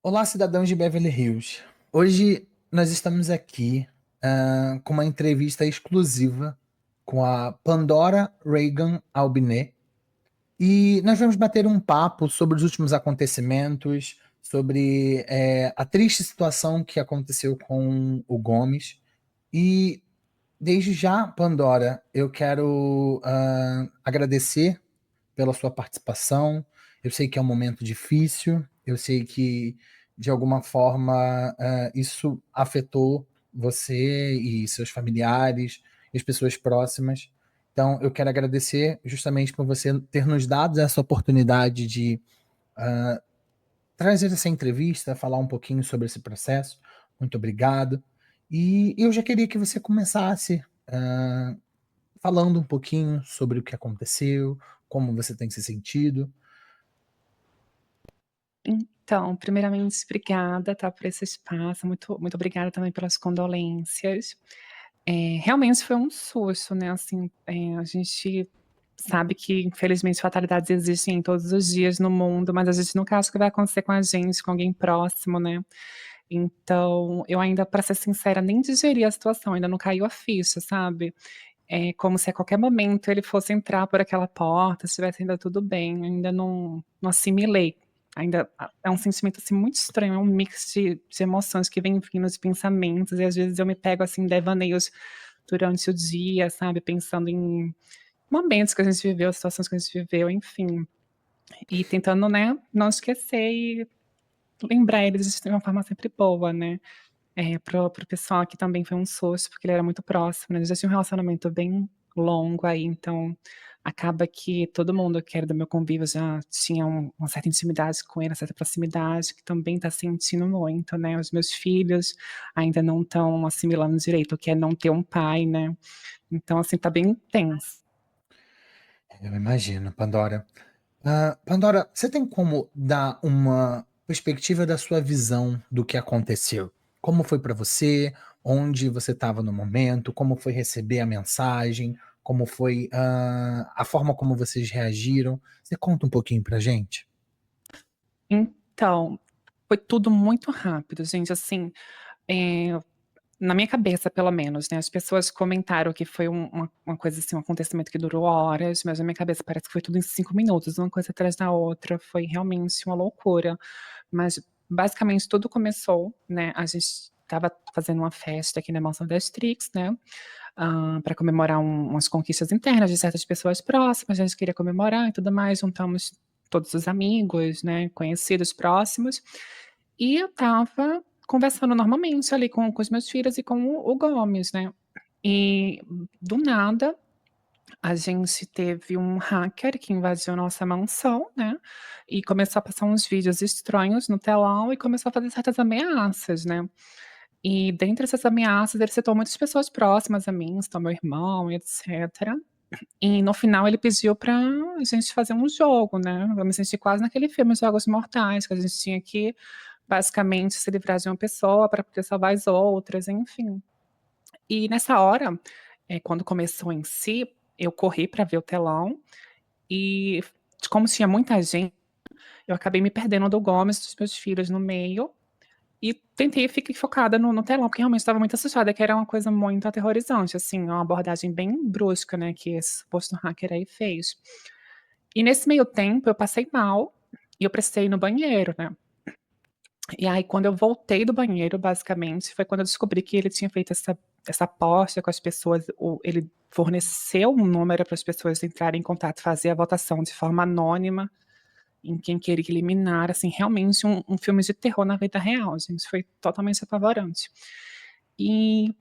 Olá, cidadãos de Beverly Hills. Hoje nós estamos aqui com uma entrevista exclusiva com a Pandora Reagan Albinet e nós vamos bater um papo sobre os últimos acontecimentos, sobre a triste situação que aconteceu com o Gomes. E desde já, Pandora, eu quero agradecer pela sua participação. Eu sei que é um momento difícil, eu sei que, de alguma forma, isso afetou você e seus familiares e as pessoas próximas. Então, eu quero agradecer justamente por você ter nos dado essa oportunidade de trazer essa entrevista, falar um pouquinho sobre esse processo. Muito obrigado. E eu já queria que você começasse falando um pouquinho sobre o que aconteceu, como você tem se sentido. Então, primeiramente, obrigada, tá, por esse espaço. Muito obrigada também pelas condolências. Realmente foi um susto, né, assim, a gente sabe que infelizmente fatalidades existem todos os dias no mundo, mas a gente nunca acha que vai acontecer com a gente, com alguém próximo, né. Então, eu ainda, pra ser sincera, nem digeri a situação, ainda não caiu a ficha, sabe. É como se a qualquer momento ele fosse entrar por aquela porta, estivesse ainda tudo bem, ainda não assimilei. Ainda é um sentimento, assim, muito estranho, é um mix de emoções que vem vindo, de pensamentos, e às vezes eu me pego, assim, em devaneios durante o dia, sabe, pensando em momentos que a gente viveu, situações que a gente viveu, enfim. E tentando, né, não esquecer e lembrar eles de uma forma sempre boa, né. Para o pessoal aqui também foi um susto, porque ele era muito próximo, né, eles já tinham um relacionamento bem longo aí, então acaba que todo mundo que era do meu convívio já tinha uma certa intimidade com ele, uma certa proximidade, que também tá sentindo muito, né. Os meus filhos ainda não estão assimilando direito o que é não ter um pai, né. Então, assim, tá bem tenso. Eu imagino, Pandora. Pandora, você tem como dar uma perspectiva da sua visão do que aconteceu? Como foi para você? Onde você estava no momento? Como foi receber a mensagem? Como foi, a forma como vocês reagiram? Você conta um pouquinho pra gente? Então, foi tudo muito rápido, gente, assim, eh na minha cabeça, pelo menos, né, as pessoas comentaram que foi uma coisa, assim, um acontecimento que durou horas, mas na minha cabeça parece que foi tudo em 5 minutos, uma coisa atrás da outra, foi realmente uma loucura. Mas, basicamente, tudo começou, né, a gente estava fazendo uma festa aqui na Mansão da Astrix, né, pra comemorar umas conquistas internas de certas pessoas próximas, a gente queria comemorar e tudo mais, juntamos todos os amigos, né, conhecidos próximos, e eu estava conversando normalmente ali com os meus filhos e com o Gomes, né. E do nada, a gente teve um hacker que invadiu nossa mansão, né, e começou a passar uns vídeos estranhos no telão e começou a fazer certas ameaças, né. E dentre essas ameaças ele citou muitas pessoas próximas a mim, citou meu irmão e etcétera. E no final ele pediu pra a gente fazer um jogo, né, eu me senti quase naquele filme Jogos Mortais, que a gente tinha que basicamente se livrar de uma pessoa pra poder salvar as outras, enfim. E nessa hora, quando começou em si, eu corri pra ver o telão e como tinha muita gente, eu acabei me perdendo do Gomes, dos meus filhos no meio, e fiquei focada no telão, porque realmente estava muito assustada, que era uma coisa muito aterrorizante, assim, uma abordagem bem brusca, né, que esse suposto hacker aí fez. E nesse meio tempo eu passei mal, e eu precisei ir no banheiro, né. E aí quando eu voltei do banheiro, basicamente, foi quando eu descobri que ele tinha feito essa aposta com as pessoas, ele forneceu um número para as pessoas entrarem em contato, fazer a votação de forma anônima, em quem queria eliminar, assim, realmente um filme de terror na vida real, gente, foi totalmente apavorante. E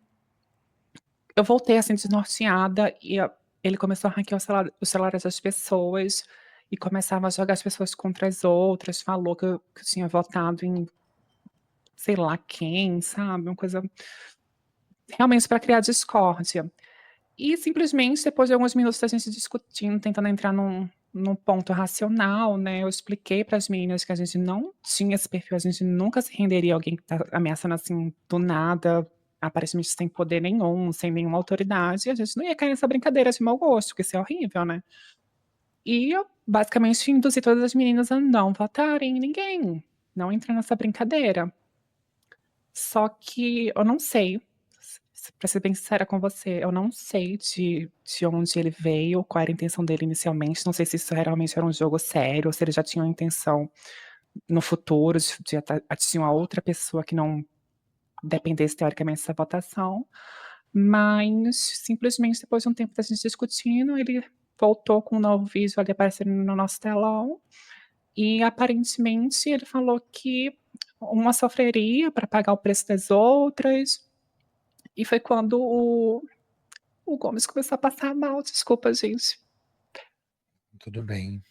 eu voltei, assim, desnorteada e ele começou a hackear os celulares das pessoas e começava a jogar as pessoas contra as outras, falou que eu tinha votado em sei lá quem, sabe, uma coisa realmente pra criar discórdia. E simplesmente depois de alguns minutos da gente discutindo, tentando entrar num ponto racional, né, eu expliquei para as meninas que a gente não tinha esse perfil, a gente nunca se renderia a alguém que tá ameaçando, assim, do nada, aparentemente sem poder nenhum, sem nenhuma autoridade, e a gente não ia cair nessa brincadeira de mau gosto, porque isso é horrível, né. E eu basicamente induzi todas as meninas a não votarem em ninguém. não entra nessa brincadeira. Só que eu não sei, pra ser bem sincera com você, eu não sei de onde ele veio, qual era a intenção dele inicialmente, não sei se isso realmente era um jogo sério ou se ele já tinha uma intenção no futuro de atingir uma outra pessoa que não dependesse teoricamente dessa votação, mas simplesmente depois de um tempo da gente discutindo, ele voltou com um novo vídeo ali aparecendo no nosso telão, e aparentemente ele falou que uma sofreria para pagar o preço das outras, e foi quando o Gomes começou a passar mal, desculpa gente. Tudo bem,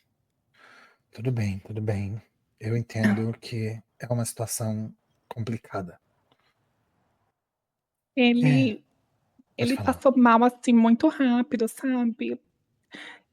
tudo bem, tudo bem. Eu entendo que é uma situação complicada. É, Ele pode ele falar. passou mal, assim, muito rápido, sabe.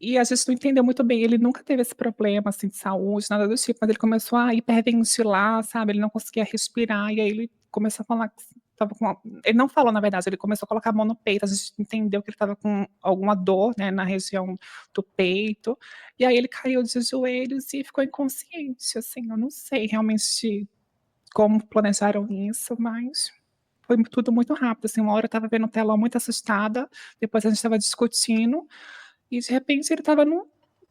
E a gente não entendeu muito bem, ele nunca teve esse problema, assim, de saúde, nada do tipo, mas ele começou a hiperventilar, sabe, ele não conseguia respirar, e aí ele começou a falar que estava com ele não falou na verdade, ele começou a colocar a mão no peito, a gente entendeu que ele estava com alguma dor, né, na região do peito, e aí ele caiu de joelhos e ficou inconsciente, assim, eu não sei realmente como planejaram isso, mas foi tudo muito rápido, assim, uma hora eu estava vendo o telão muito assustada, depois a gente estava discutindo, e de repente ele estava no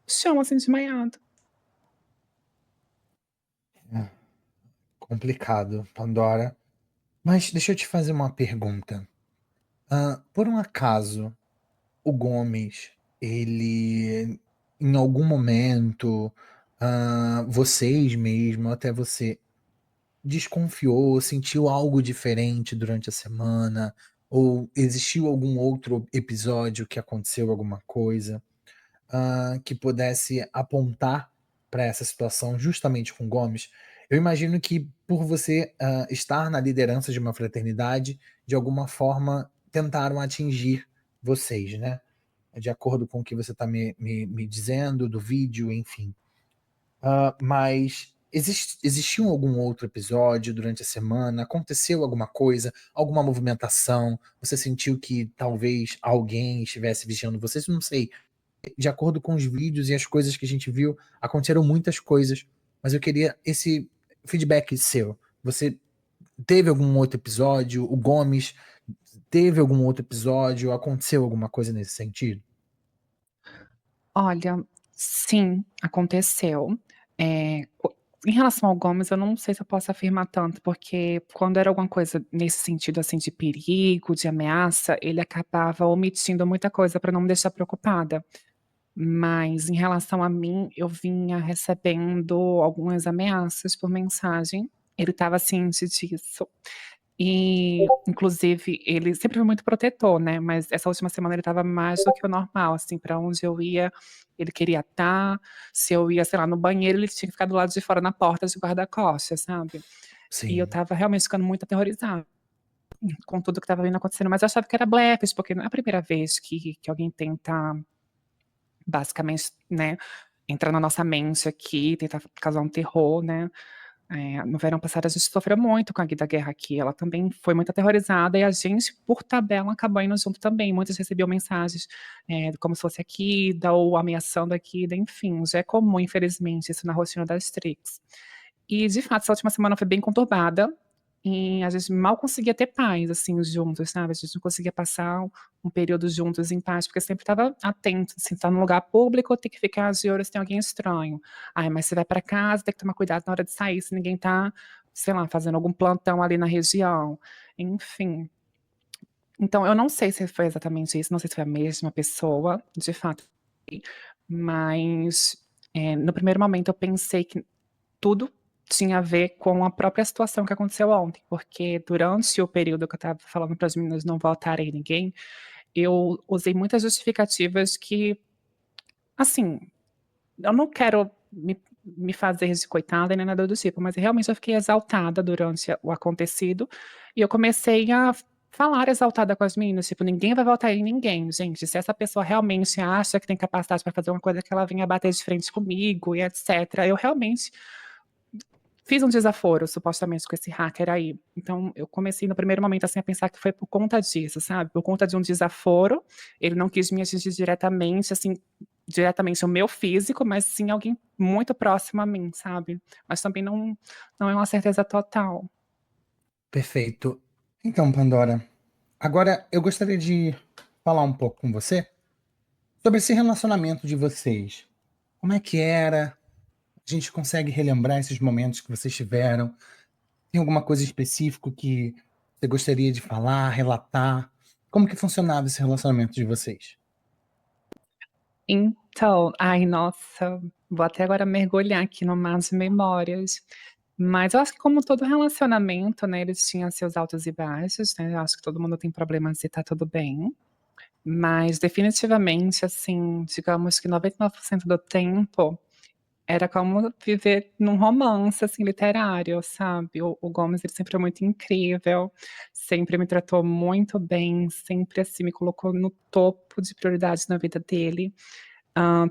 chão, assim, desmaiado. É, complicado, Pandora. Mas deixa eu te fazer uma pergunta. Por um acaso, o Gomes, ele, em algum momento, vocês mesmo, até você, desconfiou, sentiu algo diferente durante a semana? Ou existiu algum outro episódio que aconteceu alguma coisa, que pudesse apontar para essa situação justamente com Gomes? Eu imagino que por você estar na liderança de uma fraternidade, de alguma forma tentaram atingir vocês, né? De acordo com o que você está me dizendo, do vídeo, enfim. Mas existiu algum outro episódio durante a semana? Aconteceu alguma coisa? Alguma movimentação? Você sentiu que talvez alguém estivesse vigiando vocês? Não sei. De acordo com os vídeos e as coisas que a gente viu, aconteceram muitas coisas, mas eu queria esse feedback seu. Você teve algum outro episódio? O Gomes teve algum outro episódio? Aconteceu alguma coisa nesse sentido? Olha, sim, aconteceu. Em relação ao Gomes, eu não sei se eu posso afirmar tanto, porque quando era alguma coisa nesse sentido, assim, de perigo, de ameaça, ele acabava omitindo muita coisa para não me deixar preocupada. Mas em relação a mim, eu vinha recebendo algumas ameaças por mensagem, ele estava ciente disso. E, inclusive, ele sempre foi muito protetor, né, mas essa última semana ele estava mais do que o normal, assim, pra onde eu ia, ele queria estar, se eu ia, sei lá, no banheiro, ele tinha que ficar do lado de fora na porta de guarda-costas, sabe. E eu Sim, estava realmente ficando muito aterrorizada com tudo que estava vindo acontecendo, mas eu achava que era blefs, porque não é a primeira vez que alguém tenta, basicamente, né, entrar na nossa mente aqui, tentar causar um terror, né. No verão passado a gente sofreu muito com a Guida Guerra aqui, ela também foi muito aterrorizada e a gente, por tabela, acabou indo junto também. Muitos recebiam mensagens, como se fosse a Guida ou ameaçando a Guida, enfim, já é comum, infelizmente, isso na rotina das tricks. E, de fato, essa última semana foi bem conturbada, e a gente mal conseguia ter paz, assim, juntos, sabe, a gente não conseguia passar um período juntos em paz, porque sempre estava atento, assim, tá num lugar público, tem que ficar de olho se tem alguém estranho. Ai, mas você vai pra casa, tem que tomar cuidado na hora de sair, se ninguém tá, sei lá, fazendo algum plantão ali na região, enfim. Então eu não sei se foi exatamente isso, não sei se foi a mesma pessoa, de fato, mas, no primeiro momento eu pensei que tudo tinha a ver com a própria situação que aconteceu ontem, porque durante o período que eu estava falando para as meninas não votarem ninguém, eu usei muitas justificativas que, assim, eu não quero me fazer de coitada nem nada do tipo, mas realmente eu fiquei exaltada durante o acontecido, e eu comecei a falar exaltada com as meninas, tipo: "Ninguém vai votar em ninguém, gente, se essa pessoa realmente acha que tem capacidade para fazer uma coisa, que ela venha bater de frente comigo e etcétera". Eu realmente fiz um desaforo, supostamente, com esse hacker aí. Então, eu comecei no primeiro momento, assim, a pensar que foi por conta disso, sabe, por conta de um desaforo, ele não quis me atingir diretamente, assim, diretamente o meu físico, mas sim alguém muito próximo a mim, sabe. Mas também não é uma certeza total. Perfeito. Então, Pandora, agora eu gostaria de falar um pouco com você sobre esse relacionamento de vocês. Como é que era? A gente consegue relembrar esses momentos que vocês tiveram? Tem alguma coisa específica que você gostaria de falar, relatar? Como que funcionava esse relacionamento de vocês? Então, ai, nossa, vou até agora mergulhar aqui no mar de memórias. Mas eu acho que como todo relacionamento, né, eles tinham seus altos e baixos, né, eu acho que todo mundo tem problemas e tá tudo bem. Mas definitivamente, assim, digamos que 99% do tempo era como viver num romance, assim, literário, sabe. O Gomes, ele sempre foi muito incrível, sempre me tratou muito bem, sempre, assim, me colocou no topo de prioridades na vida dele.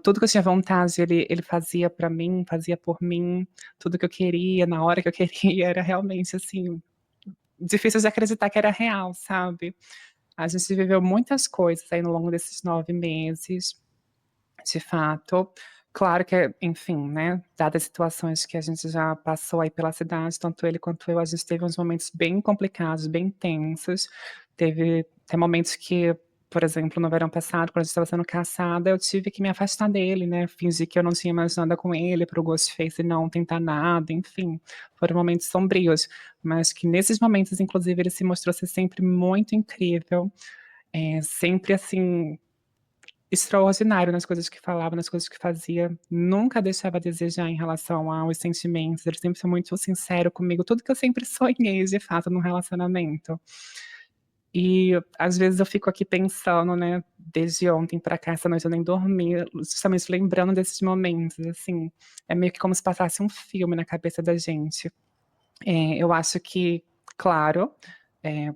Tudo que eu tinha vontade ele fazia pra mim, fazia por mim, tudo que eu queria, na hora que eu queria, era realmente, assim, difícil de acreditar que era real, sabe. A gente viveu muitas coisas aí no longo desses 9 meses, de fato. Claro que, enfim, né, dadas as situações que a gente já passou aí pela cidade, tanto ele quanto eu, a gente teve uns momentos bem complicados, bem tensos. Teve até momentos que, por exemplo, no verão passado, quando a gente estava sendo caçada, eu tive que me afastar dele, né, fingir que eu não tinha mais nada com ele, para o Ghostface não tentar nada, enfim. Foram momentos sombrios, mas que nesses momentos, inclusive, ele se mostrou ser sempre muito incrível, sempre assim extraordinário nas coisas que falava, nas coisas que fazia, nunca deixava a desejar em relação aos sentimentos, ele sempre foi muito sincero comigo, tudo que eu sempre sonhei de fato num relacionamento. E às vezes eu fico aqui pensando, né, desde ontem pra cá, essa noite eu nem dormi, justamente lembrando desses momentos, assim, é meio que como se passasse um filme na cabeça da gente. Eu acho que, claro,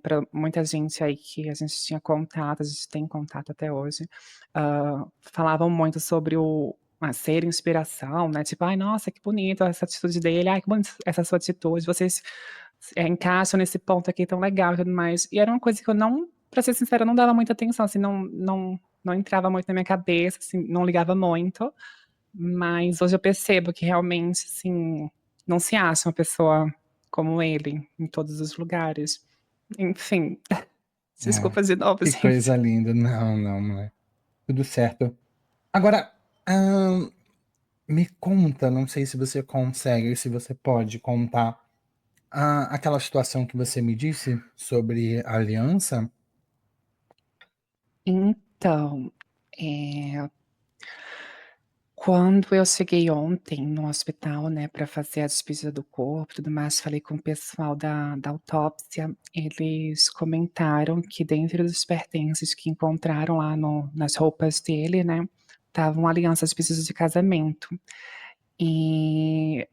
pra muita gente aí que a gente tinha contato, a gente tem contato até hoje, falavam muito sobre ser inspiração, né, tipo: "Ai, nossa, que bonito essa atitude dele. Ai, que bonita essa sua atitude. Vocês encaixam nesse ponto aqui tão legal e tudo mais". E era uma coisa que eu não, pra ser sincera, não dava muita atenção, assim, não entrava muito na minha cabeça, assim, não ligava muito. Mas hoje eu percebo que realmente, assim, não se acha uma pessoa como ele em todos os lugares. Enfim, É, desculpa de novo, que gente. coisa linda. Não, não, não é. Tudo certo. Agora, me conta, não sei se você consegue, se você pode contar, aquela situação que você me disse sobre a aliança? Então, eh, quando eu cheguei ontem no hospital, né, para fazer a despedida do corpo e tudo mais, falei com o pessoal da autópsia, eles comentaram que dentre os pertences que encontraram lá nas roupas dele, né, estavam alianças de pedido de casamento. E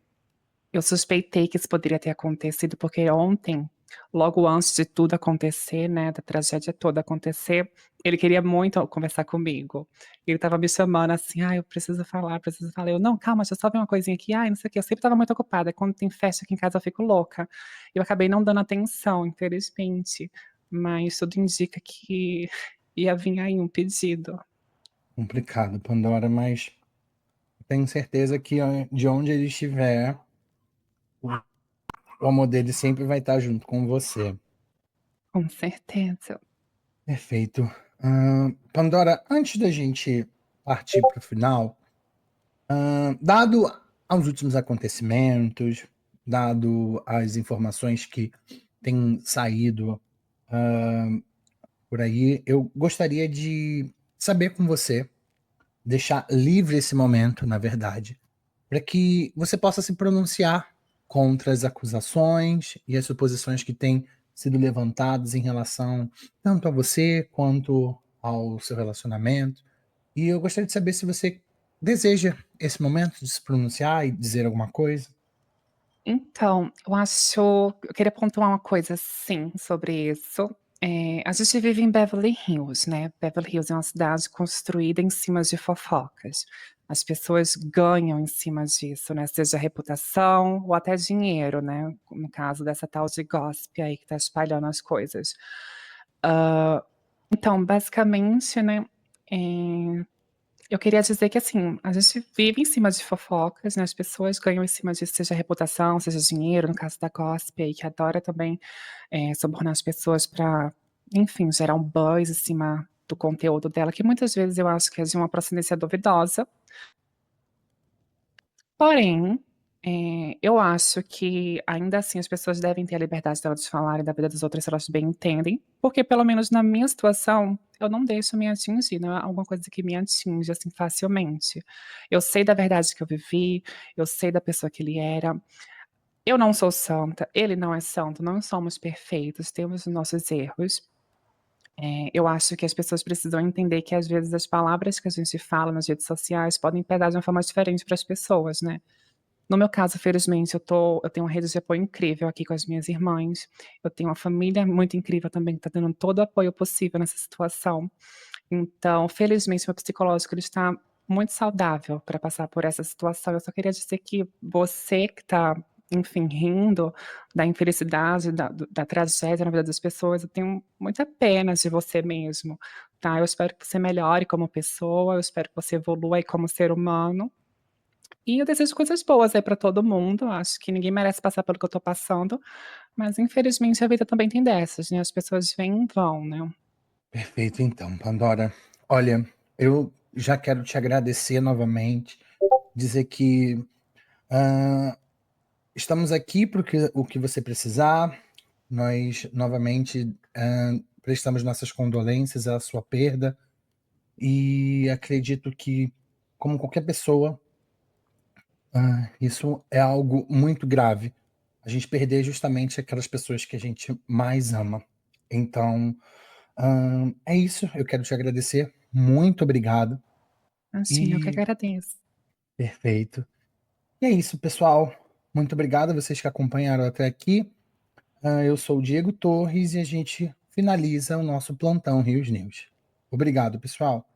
eu suspeitei que isso poderia ter acontecido, porque ontem, logo antes de tudo acontecer, né, da tragédia toda acontecer, ele queria muito conversar comigo. Ele estava me chamando assim: "Ai, eu preciso falar, preciso falar". Eu: "Não, calma, deixa eu só ver uma coisinha aqui. Ai, não sei o quê". Eu sempre estava muito ocupada, quando tem festa aqui em casa eu fico louca. Eu acabei não dando atenção, infelizmente, mas tudo indica que ia vir aí um pedido. Complicado, Pandora, mas tenho certeza que de onde ele estiver, o amor dele sempre vai estar junto com você. Com certeza. Perfeito. Pandora, antes da gente partir para o final, dado aos últimos acontecimentos, dado as informações que têm saído por aí, eu gostaria de saber com você, deixar livre esse momento, na verdade, para que você possa se pronunciar contra as acusações e as suposições que têm sido levantadas em relação tanto a você quanto ao seu relacionamento. E eu gostaria de saber se você deseja esse momento de se pronunciar e dizer alguma coisa. Então, eu queria pontuar uma coisa, sim, sobre isso. A gente vive em Beverly Hills, né, Beverly Hills é uma cidade construída em cima de fofocas. As pessoas ganham em cima disso, né, seja reputação ou até dinheiro, né, no caso dessa tal de gossip aí que tá espalhando as coisas. Hã, então basicamente, né, eh Eu queria dizer que, assim, a gente vive em cima de fofocas, né, as pessoas ganham em cima disso, seja reputação, seja dinheiro, no caso da gossip aí, que adora também, subornar as pessoas pra, enfim, gerar um buzz em cima do conteúdo dela, que muitas vezes eu acho que é de uma procedência duvidosa. Porém, eu acho que ainda assim as pessoas devem ter a liberdade delas de falarem da vida das outras se elas bem entendem, porque pelo menos na minha situação, eu não deixo me atingir, não é alguma coisa que me atinge, assim, facilmente. Eu sei da verdade que eu vivi, eu sei da pessoa que ele era, eu não sou santa, ele não é santo, não somos perfeitos, temos os nossos erros. Eu acho que as pessoas precisam entender que às vezes as palavras que a gente fala nas redes sociais podem pegar de uma forma diferente para as pessoas, né. No meu caso, felizmente, eu tenho uma rede de apoio incrível aqui com as minhas irmãs, eu tenho uma família muito incrível também que tá dando todo o apoio possível nessa situação. Então, felizmente, meu psicológico ele está muito saudável para passar por essa situação. Eu só queria dizer que você que tá, enfim, rindo da infelicidade, da tragédia na vida das pessoas, eu tenho muita pena de você mesmo, tá. Eu espero que você melhore como pessoa, eu espero que você evolua aí como ser humano. E eu desejo coisas boas aí pra todo mundo, acho que ninguém merece passar pelo que eu tô passando, mas infelizmente a vida também tem dessas, né, as pessoas vêm e vão, né. Perfeito então, Pandora. Olha, eu já quero te agradecer novamente, dizer que, hã, estamos aqui para o que você precisar. Nós novamente, prestamos nossas condolências à sua perda e acredito que, como qualquer pessoa, isso é algo muito grave. A gente perder justamente aquelas pessoas que a gente mais ama. Então, é isso, eu quero te agradecer. Muito obrigado. Imagina, eu que E agradeço. perfeito. E é isso, pessoal. Muito obrigado a vocês que acompanharam até aqui. Eu sou o Diego Torres e a gente finaliza o nosso plantão Rios News. Obrigado, pessoal.